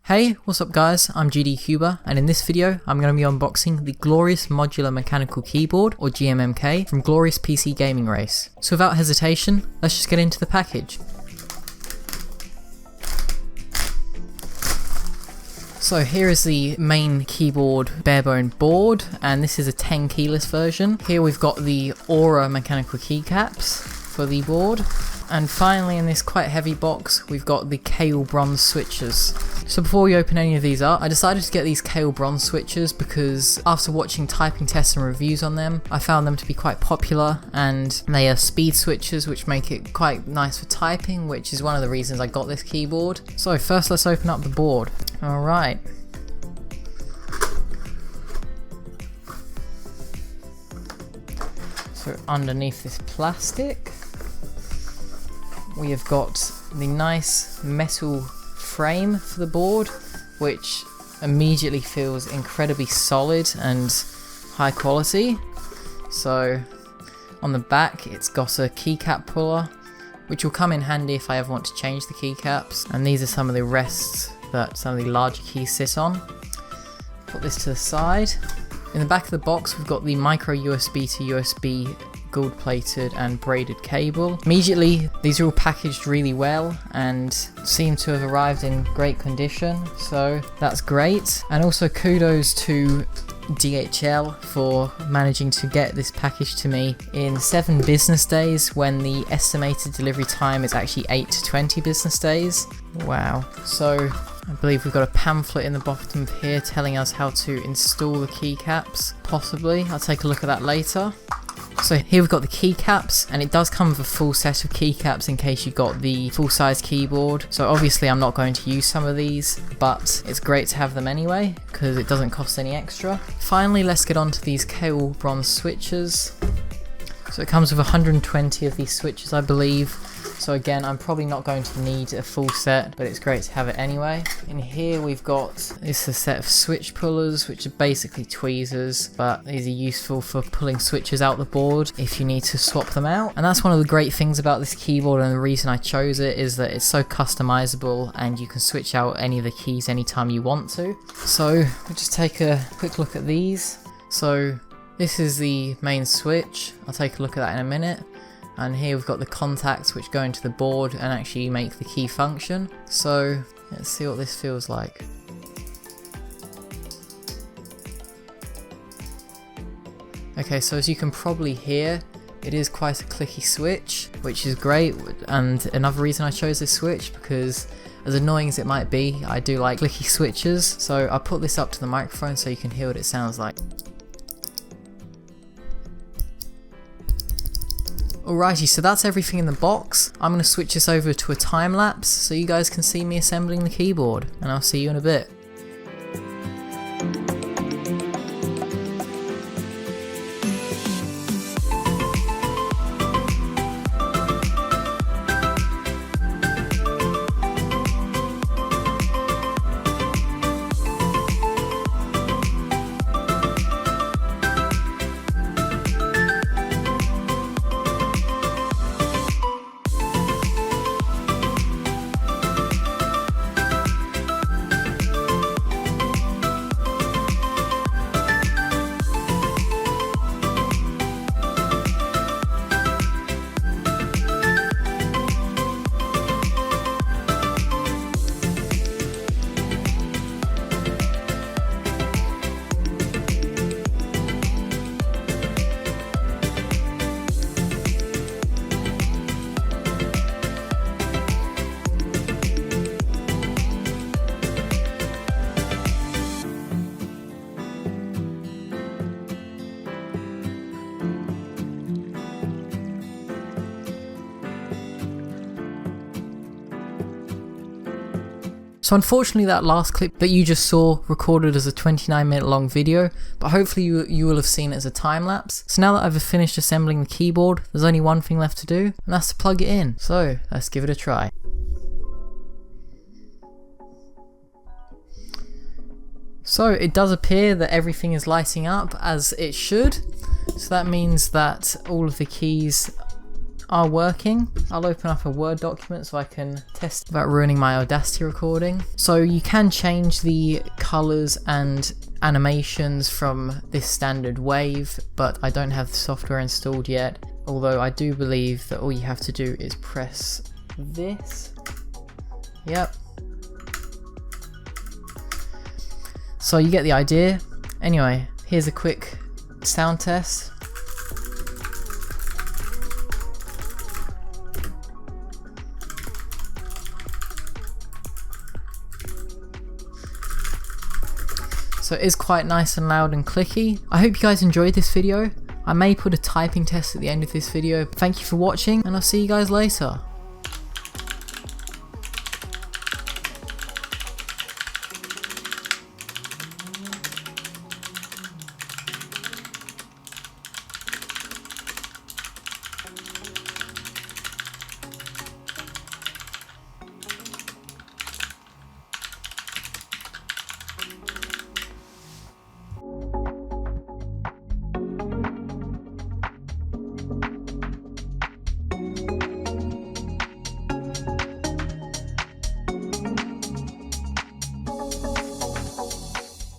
Hey, what's up guys, I'm GDCuber, and in this video I'm going to be unboxing the Glorious Modular Mechanical Keyboard, or GMMK, from Glorious PC Gaming Race. So without hesitation, let's just get into the package. So here is the main keyboard barebone board, and this is a 10 keyless version. Here we've got the Aura mechanical keycaps for the board. And finally, in this quite heavy box, we've got the Kailh Bronze switches. So before we open any of these up, I decided to get these Kailh Bronze switches because after watching typing tests and reviews on them, I found them to be quite popular, and they are speed switches which make it quite nice for typing, which is one of the reasons I got this keyboard. So first let's open up the board. Alright. So underneath this plastic, we have got the nice metal frame for the board, which immediately feels incredibly solid and high quality. So on the back it's got a keycap puller, which will come in handy if I ever want to change the keycaps, and these are some of the rests that some of the larger keys sit on. Put this to the side. In the back of the box we've got the micro USB to USB gold plated and braided cable. Immediately these are all packaged really well and seem to have arrived in great condition, so that's great. And also kudos to DHL for managing to get this package to me in 7 business days when the estimated delivery time is actually 8 to 20 business days. Wow. So I believe we've got a pamphlet in the bottom here telling us how to install the keycaps, possibly. I'll take a look at that later. So here we've got the keycaps, and it does come with a full set of keycaps in case you've got the full-size keyboard. So obviously I'm not going to use some of these, but it's great to have them anyway because it doesn't cost any extra. Finally, let's get on to these Kailh Bronze switches. So it comes with 120 of these switches, I believe. So again, I'm probably not going to need a full set, but it's great to have it anyway. In here we've got this a set of switch pullers, which are basically tweezers, but these are useful for pulling switches out the board if you need to swap them out. And that's one of the great things about this keyboard, and the reason I chose it is that it's so customizable and you can switch out any of the keys anytime you want to. So we'll just take a quick look at these. So this is the main switch. I'll take a look at that in a minute. And here we've got the contacts which go into the board and actually make the key function. So let's see what this feels like. Okay, so as you can probably hear, it is quite a clicky switch, which is great. And another reason I chose this switch, because as annoying as it might be, I do like clicky switches. So I'll put this up to the microphone so you can hear what it sounds like. Alrighty, so that's everything in the box. I'm going to switch this over to a time lapse so you guys can see me assembling the keyboard, and I'll see you in a bit. So unfortunately that last clip that you just saw recorded as a 29-minute long video, but hopefully you will have seen it as a time lapse. So now that I've finished assembling the keyboard, there's only one thing left to do, and that's to plug it in. So let's give it a try. So it does appear that everything is lighting up as it should. So that means that all of the keys are working, I'll open up a Word document so I can test without ruining my Audacity recording. So you can change the colors and animations from this standard wave, but I don't have the software installed yet. Although I do believe that all you have to do is press this. Yep. So you get the idea. Anyway, here's a quick sound test. So it is quite nice and loud and clicky. I hope you guys enjoyed this video. I may put a typing test at the end of this video. Thank you for watching, and I'll see you guys later.